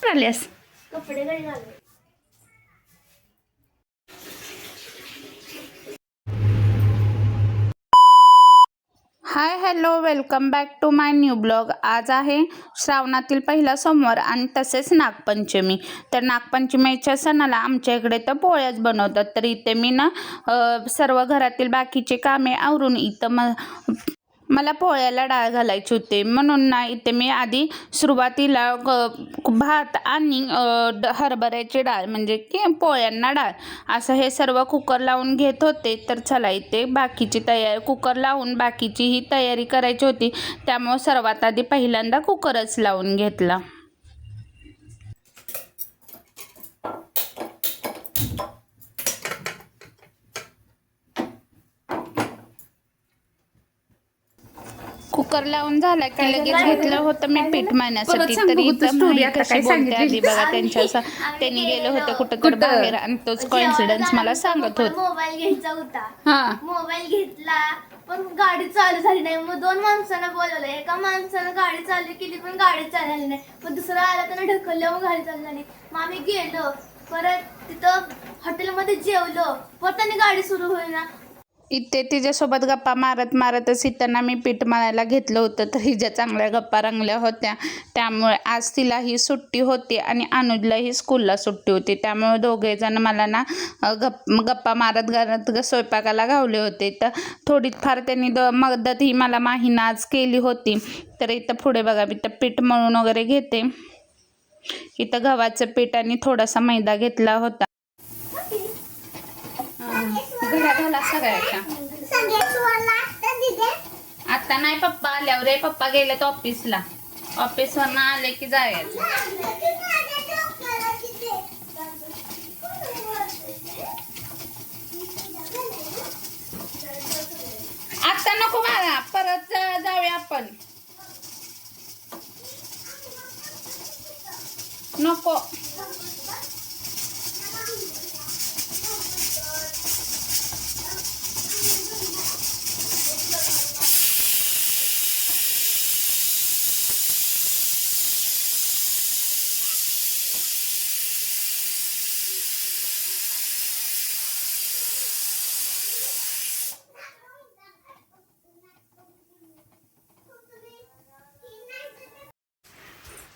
करायल्यास? कपडे घडी घालू. Hi hello welcome back to my new blog. आज आहे श्रावणातील पहिला सोमवार आणि तसेच नागपंचमी. तर नागपंचमीच्या सणाला आमच्या इकडे तर पोळ्याच बनवतात. तर इथे मी ना सर्व घरातील बाकीचे कामे आवरून इथं मला पोळ्याला डाळ घालायची होते, म्हणून ना इथे मी आधी सुरुवातीला भात आणि हरभऱ्याची डाळ म्हणजे की पोळ्यांना डाळ असं हे सर्व कुकर लावून घेत होते. तर चला इथे बाकीची तयारी कुकर लावून बाकीची ही तयारी करायची होती, त्यामुळे सर्वात आधी पहिल्यांदा कुकरच लावून घेतला. कुकर लावून झाला की लगेच घेतलं होतं मी पीठ मळण्यासाठी. तरी इथं माही कशी बोलते आधी बघा. त्यांनी गेले होते कुठं तर बाहेर आणि तोच कॉन्फिडन्स मला सांगत होत. मोबाईल घ्यायचा होता. मोबाईल घेतला पण गाडी चालू झाली नाही. मग 2 माणसांना बोलवलं. एका माणसानं गाडी चालू केली पण गाडी चालली नाही. मग दुसरा आला त्यानं ढकललं, मग गाडी चालू झाली. मग आम्ही गेलो परत तिथं हॉटेलमध्ये जेवलो. परत त्यांनी गाडी सुरू होईना. इथे तिच्यासोबत गप्पा मारत मारतच इथं मी पीठ मळायला घेतलं होतं. तर हिच्या चांगल्या गप्पा रंगल्या होत्या. त्यामुळे आज तिलाही सुट्टी होती आणि अनुजलाही स्कूलला सुट्टी होती. त्यामुळे दोघेजण मला ना गप्पा मारत मारत स्वयंपाकाला गावले होते. तर थोडीफार त्यांनी मदत ही मला माहीनं आज केली होती. तर इथं पुढे बघा इथं पीठ मळून वगैरे घेते. इथं गव्हाचं पीठ आणि थोडासा मैदा घेतला होता. घड्या घाला सगळ्याच्या. आता नाही पप्पा आल्यावर रे. पप्पा गेलेत ऑफिसला. ऑफिसवरनं आले की जायचं. आता नको मला, परत जाऊया आपण. नको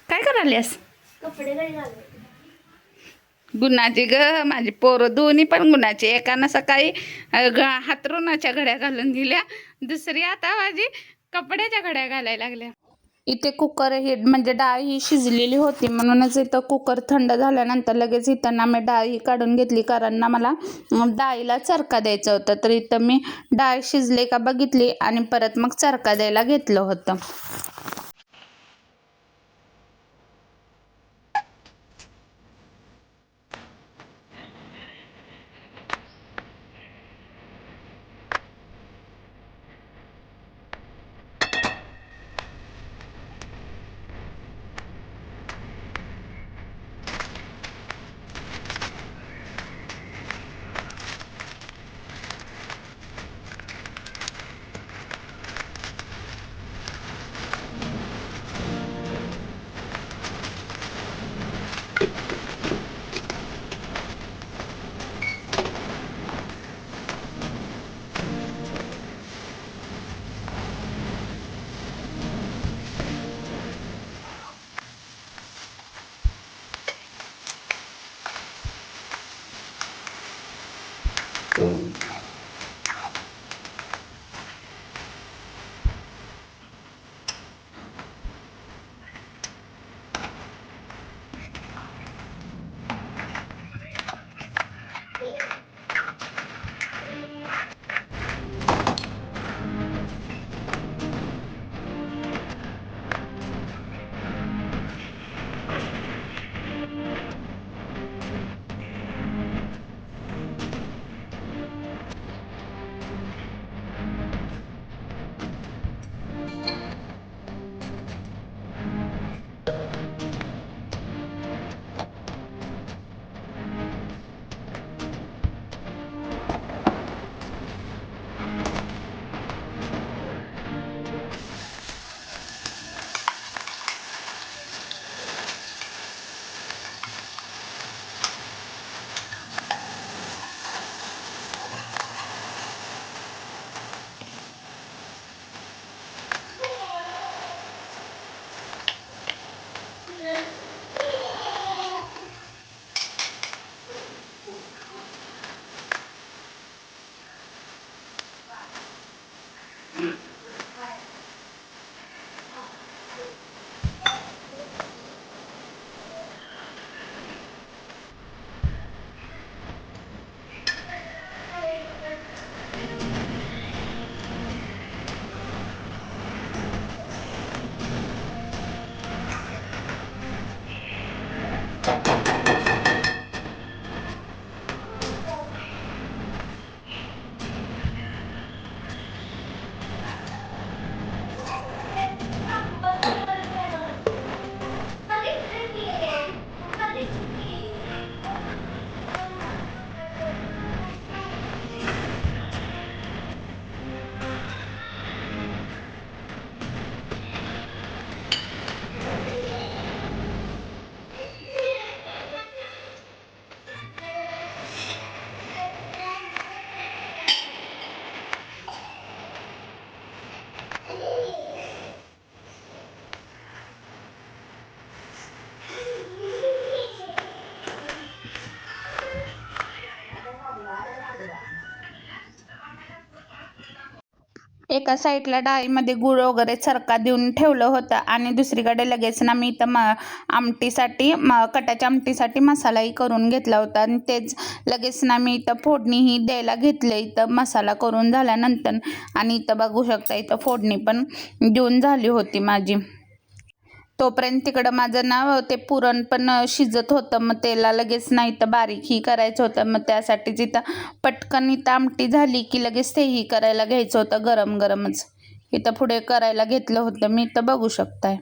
काय करायल्यास? कपडे घडी घालू. गुणाची ग माझी पोरं दोन्ही पण गुणाची. एकानं सकाळी हातरुणाच्या घड्या घालून दिल्या, दुसरी आता माझी कपड्याच्या घड्या घालायला लागल्या. इथे कुकर ही म्हणजे डाळ ही शिजलेली होती, म्हणूनच इथं कुकर थंड झाल्यानंतर लगेच इथं ना मी डाळ ही काढून घेतली, कारण ना मला डाळीला चरका द्यायचा होता. तर इथं मी डाळ शिजले का बघितली आणि परत मग चरका द्यायला घेतलं होतं. एका साईडला डाळीमध्ये गूळ वगैरे चरका देऊन ठेवलं होतं आणि दुसरीकडे लगेच ना मी इथं आमटीसाठी कटाच्या आमटीसाठी मसालाही करून घेतला होता आणि तेच लगेच ना मी इथं फोडणीही द्यायला घेतलं इथं मसाला करून झाल्यानंतर. आणि इथं बघू शकता इथं फोडणी पण देऊन झाली होती माझी. तोपर्यंत तिकडं माझं ना ते पुरण पण शिजत होतं, मग त्याला लगेच ना इथं बारीकही करायचं होतं. मग त्यासाठीच इथं पटकन इथं आमटी झाली की लगेच तेही करायला घ्यायचं होतं गरम गरमच. इथं पुढे करायला घेतलं होतं मी, इथं बघू शकताय.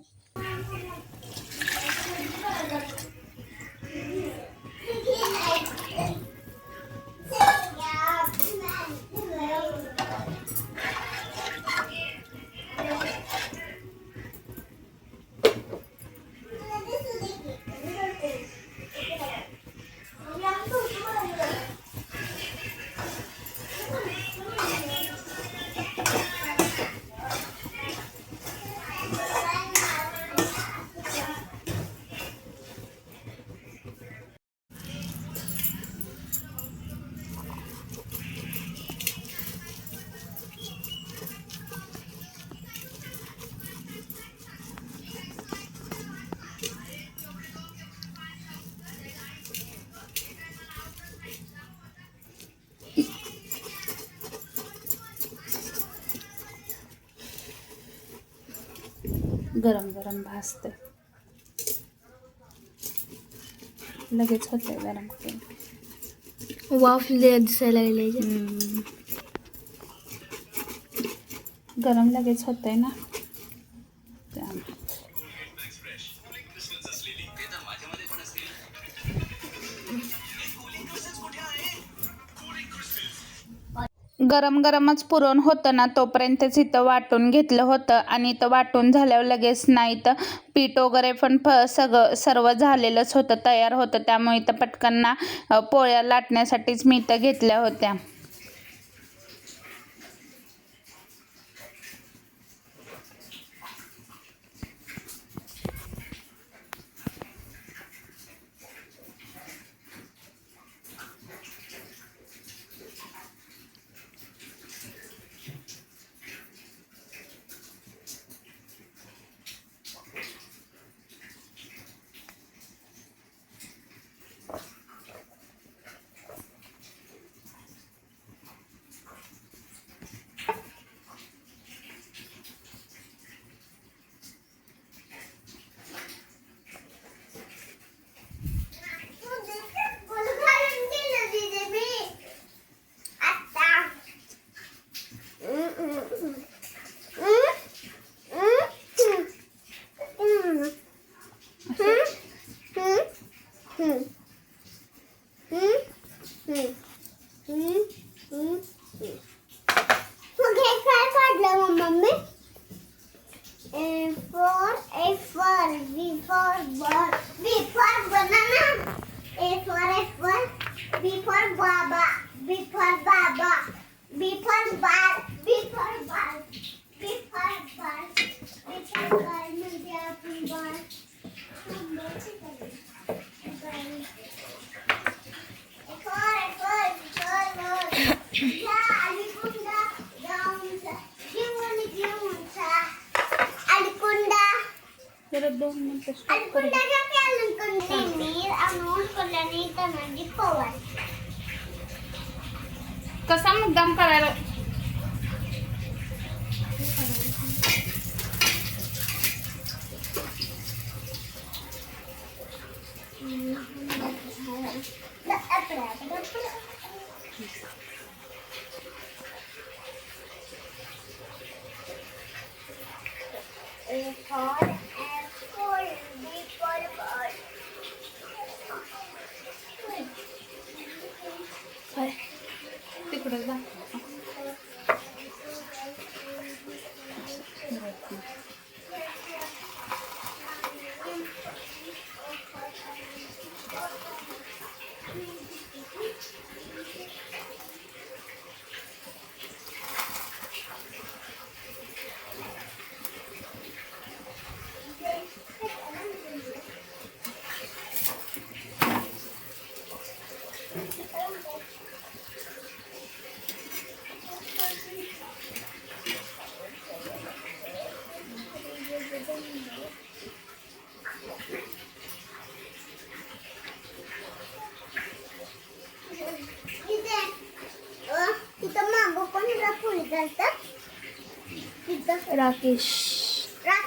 गरम गरम भाजते, लगेच होतंय गरम तेल. वाफ दिसायला लागले. गरम लगेच होतंय ना त्यामुळे. गरम गरमच पुरण होतं ना तोपर्यंतच इथं वाटून घेतलं होतं. आणि इथं वाटून झाल्यावर लगेच नाही तर पीठ वगैरे पण सर्व झालेलंच होतं, तयार होतं. त्यामुळे इथं पटकन ना पोळ्या लाटण्यासाठीच मी इथं घेतल्या होत्या. कसा मुद्दाम करायला तिकडे जा. राकेश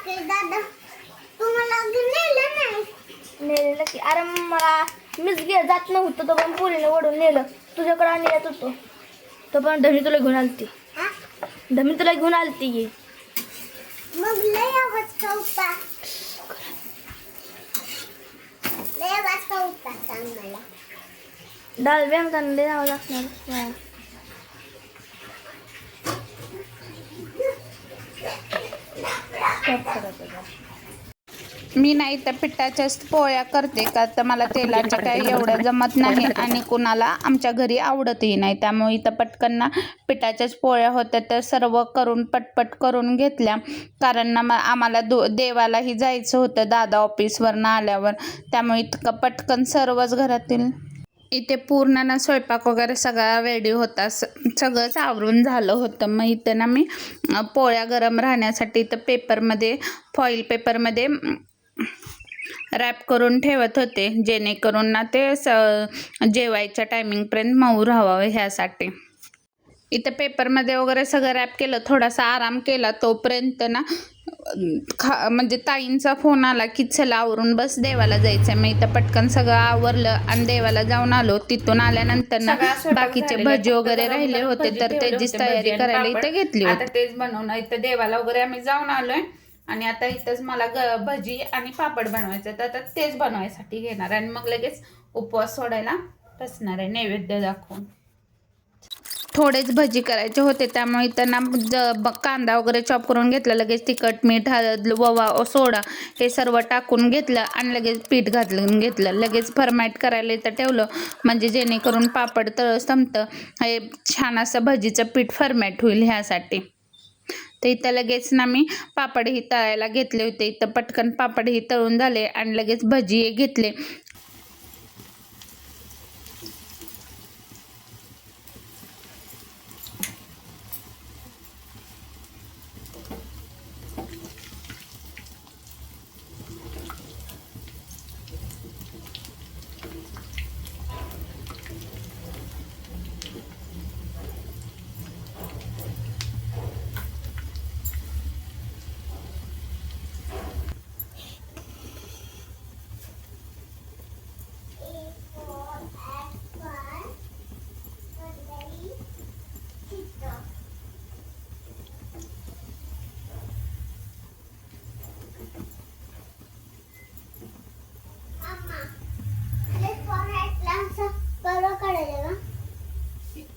दादा तुम्हाला नेलेलं की अरे मला मीच जात नव्हतं तो पण पोरीने ओढून नेलं तुझ्याकडे आणि येत होतो तो पण धमी तुला घेऊन आलती मग लय आवाज होता सांग मला डाल व्यायाम करणे जावं लागणार मी नाही तर पिठाच्याच पोळ्या करते का तर मला तेलाच्या काही एवढं जमत नाही आणि कुणाला आमच्या घरी आवडतही नाही त्यामुळे इथं पटकन ना पिठाच्याच पोळ्या होत्या तर सर्व करून पटपट करून घेतल्या कारण ना आम्हाला देवालाही जायचं होतं दादा ऑफिसवरनं आल्यावर त्यामुळे इतकं पटकन सर्वच घरातील इथे पूर्ण ना स्वयंपाक वगैरे सगळा रेडी होता सगळंच आवरून झालं होतं मग इथं ना मी पोळ्या गरम राहण्यासाठी इथं पेपरमध्ये फॉईल पेपरमध्ये रॅप करून ठेवत होते जेणेकरून ना ते जेवायच्या टायमिंगपर्यंत मऊ राहावं ह्यासाठी इथं पेपरमध्ये वगैरे सगळं रॅप केलं थोडासा आराम केला तोपर्यंत ना म्हणजे ताईंचा फोन आला की चला आवरून बस देवाला जायचं मग इथं पटकन सगळं आवरलं आणि देवाला जाऊन आलो तिथून आल्यानंतर ना बाकीचे भजी वगैरे राहिले होते तर त्याचीच तयारी करायला इथं घेतली होती आता तेच बनवणं इथं देवाला वगैरे आम्ही जाऊन आलोय आणि आता इथंच मला भजी आणि पापड बनवायचं तर आता तेच बनवायसाठी घेणार आणि मग लगेच उपवास सोडायला बसणार आहे नैवेद्य दाखवून थोडेच भजी करायचे होते त्यामुळे त्यांना कांदा वगैरे चॉप करून घेतला लगेच तिखट मीठ हळद ओवा सोडा हे सर्व टाकून घेतलं आणि लगेच पीठ घालून घेतलं लगेच फरमॅट करायला इथं ठेवलं म्हणजे जेणेकरून पापड तळ संपतं हे छान असं भजीचं पीठ फरमॅट होईल ह्यासाठी तर इथं लगेच ना मी पापडही तळायला घेतले होते इथं पटकन पापडही तळून झाले आणि लगेच भजी घेतले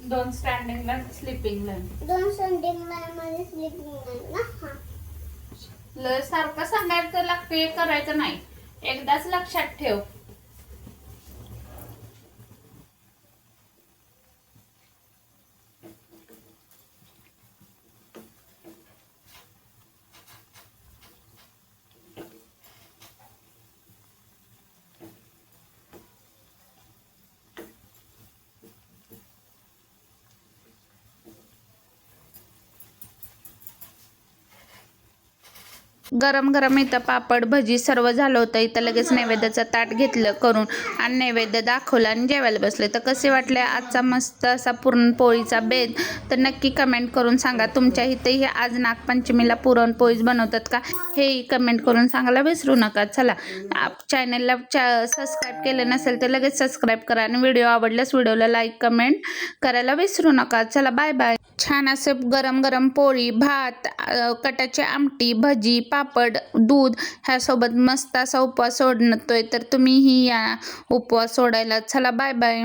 दोन स्टँडिंग लाईन स्लीपिंग लाईन दोन स्टँडिंग लाईन मध्ये स्लीपिंग लाईन ना सारखं सांगायचं लागतं हे करायचं नाही एकदाच लक्षात ठेव गरम गरम इथं पापड भजी सर्व झालं होतं इथं लगेच नैवेद्याचं ताट घेतलं करून आणि नैवेद्य दाखवलं आणि जेवायला बसले तर कसे वाटले आजचा मस्त असा पुरणपोळीचा बेत तर नक्की कमेंट करून सांगा तुमच्या इथेही आज नागपंचमीला पुरणपोळीच बनवतात का हेही कमेंट करून सांगायला विसरू नका चला चॅनलला सबस्क्राईब केलं नसेल तर लगेच सबस्क्राईब करा आणि व्हिडिओ आवडल्यास व्हिडिओला लाईक कमेंट करायला विसरू नका चला बाय बाय छान असं गरम गरम पोळी भात कटाची आमटी भजी पापड दूध ह्यासोबत मस्त असा उपवास सोडतोय तर तुम्हीही या उपवास सोडायला चला बाय बाय